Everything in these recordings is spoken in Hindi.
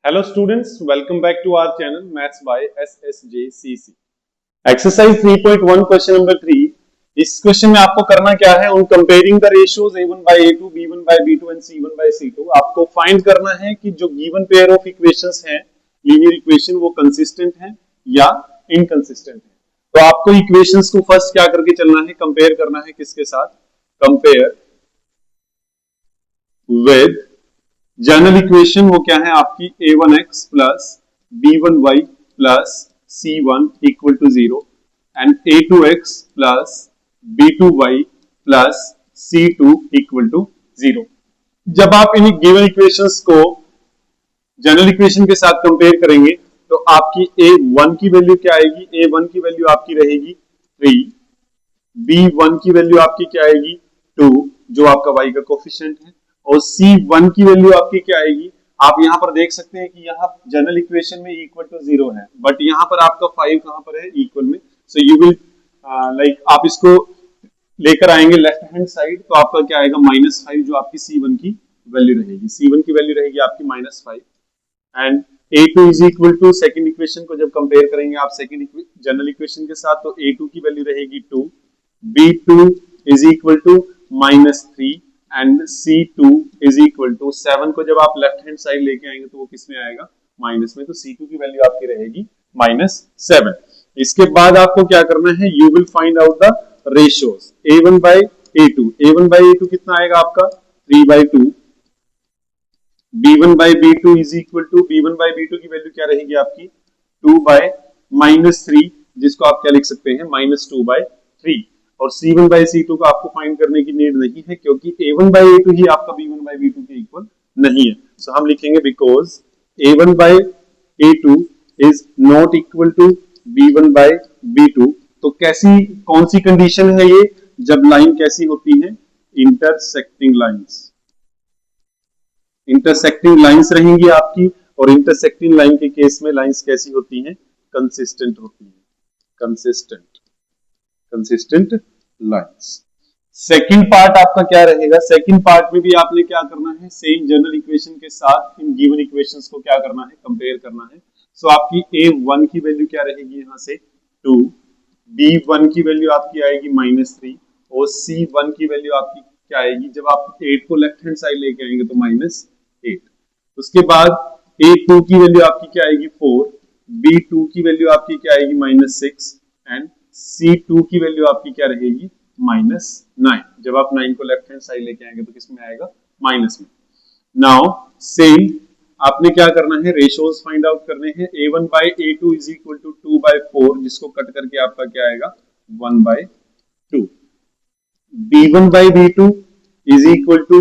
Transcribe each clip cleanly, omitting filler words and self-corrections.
Hello students, welcome back to our channel Maths by SSJCC. Exercise 3.1 question number 3. इस क्वेश्चन में आपको करना क्या है? On comparing the ratios A1 by A2, B1 by B2 and C1 by C2, आपको फाइंड करना है कि जो गिवन पेयर ऑफ इक्वेशंस हैं, लीनियर इक्वेशन, वो कंसिस्टेंट हैं या इनकंसिस्टेंट हैं. तो आपको इक्वेशंस को फर्स्ट क्या करके चलना है? कंपेयर करना है किसके साथ? Compare with general equation. वो क्या है आपकी? a1x plus b1y plus c1 equal to 0 and a2x plus b2y plus c2 equal to 0. जब आप इन गिवन इक्वेशंस को जनरल इक्वेशन के साथ कंपेयर करेंगे तो आपकी a1 की वैल्यू क्या आएगी? a1 की वैल्यू आपकी रहेगी 3, b1 की वैल्यू आपकी क्या आएगी? 2, जो आपका y का कोफिशिएंट है, और C1 की वैल्यू आपकी क्या आएगी? आप यहां पर देख सकते हैं कि यहां जनरल इक्वेशन में इक्वल टू 0 है, बट यहां पर आपका 5 कहां पर है? इक्वल में. सो यू विल आप इसको लेकर आएंगे लेफ्ट हैंड साइड, तो आपका क्या आएगा? -5, जो आपकी C1 की वैल्यू रहेगी. C1 की वैल्यू रहेगी आपकी -5 and A2 is equal to, second equation को जब कंपेयर करेंगे आप सेकंड जनरल इक्वेशन के साथ, तो A2 की वैल्यू रहेगी 2, B2 is equal to -3 and C2 is equal to 7 को जब आप लेफ्ट हैंड साइड लेके आएंगे तो वो किस में आएगा? माइनस में. तो C2 की वैल्यू आपकी रहेगी -7. इसके बाद आपको क्या करना है? You will find out the ratios. A1 by A2, A1 by A2 कितना आएगा आपका? 3/2. B1 by B2 is equal to, B1 by B2 की वैल्यू क्या रहेगी आपकी? 2/-3, जिसको आप क्या लिख सकते हैं? -2/3. और C1 by C2 को आपको फाइंड करने की नीड नहीं है, क्योंकि A1 by A2 ही आपका B1 by B2 के इक्वल नहीं है. सो हम लिखेंगे because A1 by A2 is not equal to B1 by B2. तो कौन सी कंडीशन है ये? जब लाइन कैसी होती है? Intersecting lines. इंटरसेक्टिंग लाइंस रहेंगी आपकी, और इंटरसेक्टिंग लाइन के केस में लाइंस कैसी होती हैं? कंसिस्टेंट होती है. Consistent lines. सेकंड पार्ट आपका क्या रहेगा? सेकंड पार्ट में भी आपने क्या करना है? सेम जनरल इक्वेशन के साथ इन गिवन इक्वेशंस को क्या करना है? कंपेयर करना है. सो आपकी A1 की वैल्यू क्या रहेगी? यहां से 2, B1 की वैल्यू आपकी आएगी -3, और C1 की वैल्यू आपकी क्या आएगी? जब आप 8 को लेफ्ट हैंड साइड लेके आएंगे तो -8. उसके बाद A2 की वैल्यू आपकी क्या आएगी? 4, B2 की वैल्यू आपकी क्या आएगी? -6 एंड C2 की वैल्यू आपकी क्या रहेगी? -9. जब आप 9 को लेफ्ट हैंड साइड लेके आएंगे तो किसमें आएगा? माइनस में. नाउ सेम आपने क्या करना है? रेशियोज फाइंड आउट करने हैं. A1 by A2 is equal to 2/4, जिसको कट करके आपका क्या आएगा? 1/2. B1 by B2 is equal to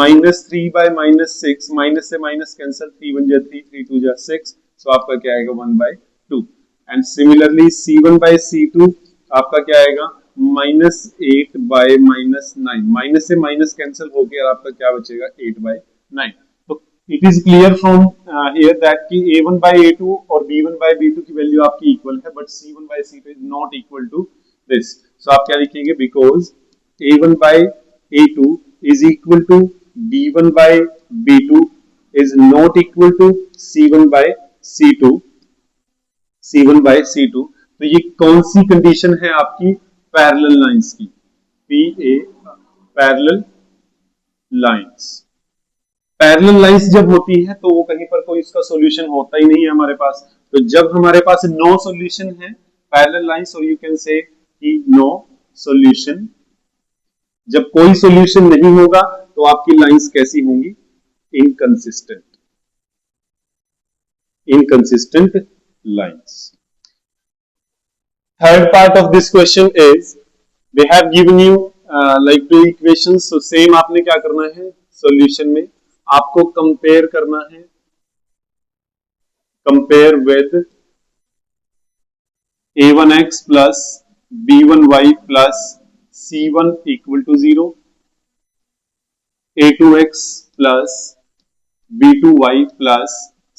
-3/-6, minus से माइनस कैंसिल, 3 1 3, 3 2 6, सो आपका क्या आएगा? 1/2. And similarly C1 by C2 आपका क्या आएगा? -8/-9, माइनस से माइनस कैंसिल होकर आपका क्या बचेगा? 8/9. तो it is clear from here that कि A1 by A2 और B1 by B2 की वैल्यू आपकी इक्वल है, but C1 by C2 is not equal to this. So आप क्या लिखेंगे? Because A1 by A2 is equal to B1 by B2 is not equal to C1 by C2. C1 by C2. तो ये कौन सी कंडीशन है आपकी? पैरेलल लाइंस की. PA, parallel lines. Parallel lines जब होती है तो वो कहीं पर कोई इसका सॉल्यूशन होता ही नहीं है हमारे पास. तो जब हमारे पास नो सॉल्यूशन है पैरेलल लाइंस, और यू कैन से कि नो सॉल्यूशन, जब कोई सॉल्यूशन नहीं होगा तो आपकी लाइंस कैसी होंगी? Inconsistent lines. Third part of this question is they have given you like two equations. So same आपने क्या करना है? सॉल्यूशन में आपको कंपेयर करना है. Compare with A1x plus B1y plus C1 equal to 0, A2x plus B2y plus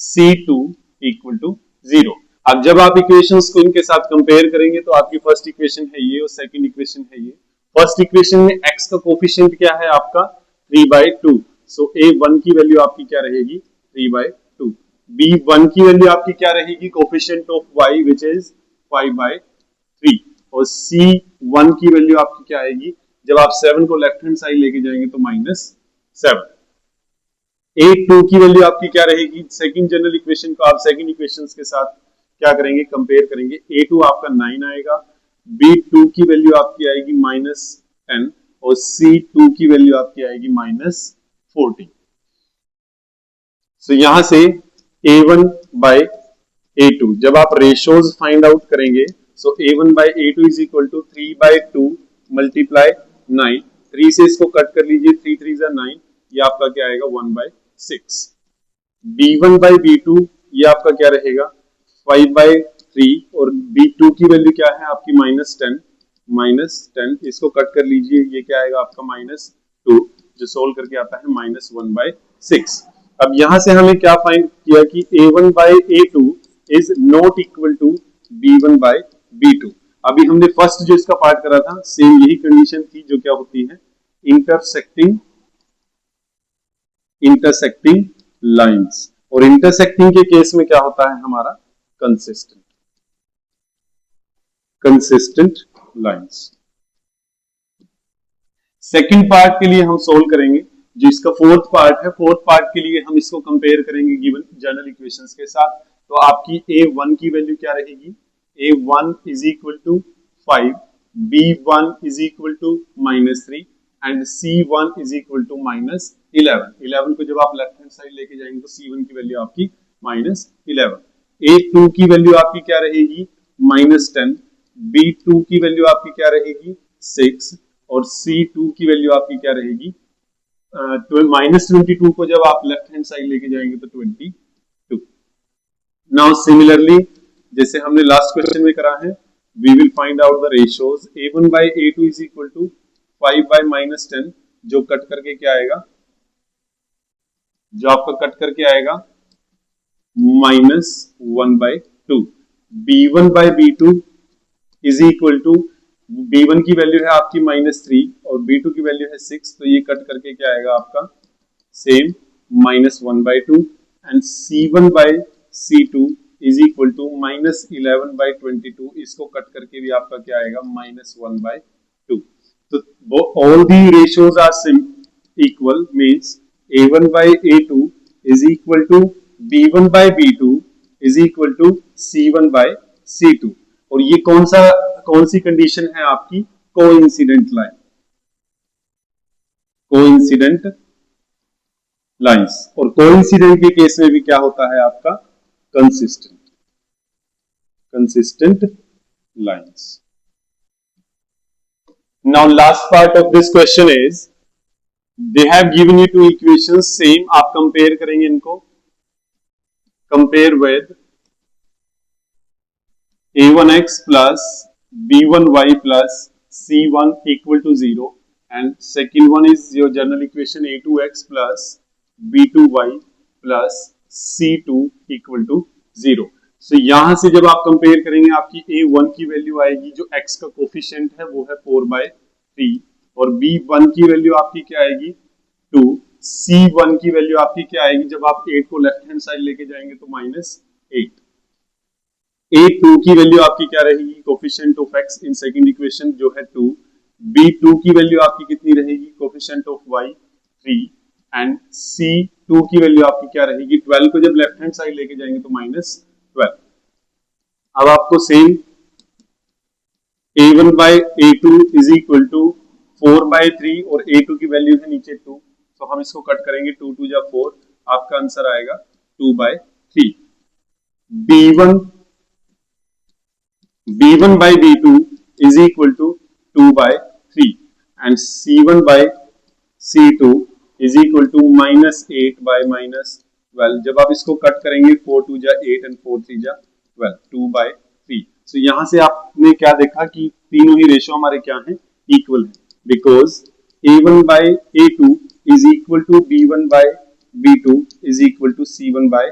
C2 equal to 0. अब जब आप इक्वेशंस को इनके साथ कंपेयर करेंगे तो आपकी फर्स्ट इक्वेशन है ये और सेकंड इक्वेशन है ये. फर्स्ट इक्वेशन में x का कोफिशिएंट क्या है आपका? 3/2. सो A1 की वैल्यू आपकी क्या रहेगी? 3/2. B1 की वैल्यू आपकी क्या रहेगी, coefficient of y which is 5/3, और C1 की वैल्यू आपकी क्या आएगी, जब आप 7 को लेफ्ट हैंड साइड लेके जाएंगे तो -7। A2 की वैल्यू आपकी क्या रहेगी, सेकंड जनरल इक्वेशन को आप सेकंड इक्वेशंस के साथ क्या करेंगे, कंपेयर करेंगे। A2 आपका 9 आएगा, B2 की वैल्यू आपकी आएगी -10, और C2 की वैल्यू आपकी आएगी -14। सो यहां से A1 बाय A2 जब आप रेशोज फाइंड आउट करेंगे, so A1 by A2 is equal to 3/2 multiply 9, 3 से इसको कट कर लीजिए, 3 3 जा 9, ये आपका क्या आएगा 1/6। B1 बाय B2 ये आपका क्या रहेगा 5/3, और B2 की वैल्यू क्या है आपकी -10, इसको कट कर लीजिए, ये क्या आएगा आपका -2, जो सोल्व करके आता है -1/6। अब यहां से हमें क्या फाइंड किया कि A1 by A2 is not equal to B1 by B2। अभी हमने फर्स्ट जो इसका पार्ट करा था, सेम यही कंडीशन थी, जो क्या होती है इंटरसेक्टिंग लाइंस, और इंटरसेक्टिंग के केस में क्या होता है हमारा कंसिस्टेंट लाइंस। सेकंड पार्ट के लिए हम सोल्व करेंगे, जो इसका फोर्थ पार्ट है, फोर्थ पार्ट के लिए हम इसको कंपेयर करेंगे गिवन जनरल इक्वेशंस के साथ। तो आपकी A1 की वैल्यू क्या रहेगी, A1 is equal to 5, B1 is equal to -3 and C1 is equal to -11। 11 को जब आप लेफ्ट हैंड साइड लेके जाएंगे तो C1 की वैल्यू आपकी -11। A2 की वैल्यू आपकी क्या रहेगी -10, B2 की वैल्यू आपकी क्या रहेगी 6, और C2 की वैल्यू आपकी क्या रहेगी -22 को जब आप लेफ्ट हैंड साइड लेके जाएंगे तो 22। नाउ सिमिलरली जैसे हमने लास्ट क्वेश्चन में करा है, we will find out the ratios. A1 by A2 is equal to 5/10, जो कट करके क्या आएगा, जो आपका कट करके आएगा -1/2। B1 by B2 is equal to, B1 की वैल्यू है आपकी -3 और B2 की वैल्यू है 6, तो ये कट करके क्या आएगा आपका same -1/2, and C1 by C2 is equal to -11/22, इसको कट करके भी आपका क्या आएगा -1/2। तो all the ratios are equal, means A1 by A2 is equal to B1 by B2 is equal to C1 by C2, और ये कौन सी कंडीशन है आपकी, कोइंसिडेंट लाइंस, और कोइंसिडेंट के केस में भी क्या होता है आपका consistent lines. Now last part of this question is, they have given you two equations, same आप कंपेयर करेंगे इनको, compare with A1x plus B1y plus C1 equal to 0, and second one is your general equation A2x plus B2y plus C2 equal to 0। So यहां से जब आप कंपेयर करेंगे आपकी A1 की वैल्यू आएगी, जो x का कोफिशिएंट है वो है 4/3, और B1 की वैल्यू आपकी क्या आएगी 2, C1 की वैल्यू आपकी क्या आएगी, जब आप 8 को लेफ्ट हैंड साइड लेके जाएंगे तो -8। A2 की वैल्यू आपकी क्या रहेगी, coefficient of x in second equation जो है 2, B2 की वैल्यू आपकी कितनी रहेगी, coefficient of y 3, and C2 की वैल्यू आपकी क्या रहेगी 12 को जब लेफ्ट हैंड साइड लेके जाएंगे तो -12। अब आपको same A1 by A2 is equal to 4/3, और A2 की वैल्यू है नीचे 2, तो हम इसको कट करेंगे, 2 2 जा 4, आपका आंसर आएगा 2/3। B1 by B2 is equal to 2/3, and C1 by C2 is equal to -8 by -12। जब आप इसको कट करेंगे 4 2 जा 8 and 4 3 जा 12, 2/3। तो यहां से आपने क्या देखा कि तीनों ही रेशो हमारे क्या हैं, इक्वल है, because A1 by A2 is equal to B1 by B2 is equal to C1 by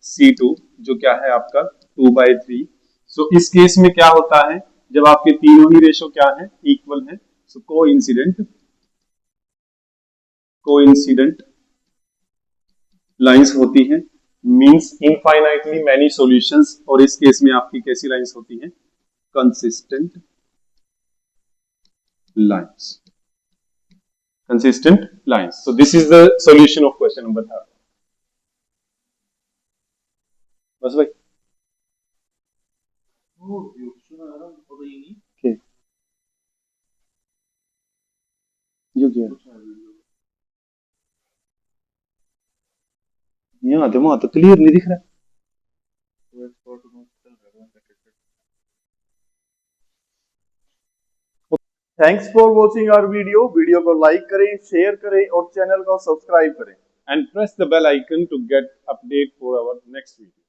C2, जो क्या है आपका 2/3। सो इस केस में क्या होता है, जब आपके तीनों ही रेशो क्या है, इक्वल है, सो कोइंसिडेंट लाइंस होती हैं। मीन्स इनफाइनाइटली मैनी सॉल्यूशंस, और इस केस में आपकी कैसी लाइंस होती हैं? Consistent lines, consistent lines. So this is the solution of question number 3. बस भाई okay. यो क्या यहाँ तो क्लियर नहीं दिख रहा। Thanks for watching our video को लाइक करें, शेयर करें और चैनल को सब्सक्राइब करें and press the bell icon to get update for our next video.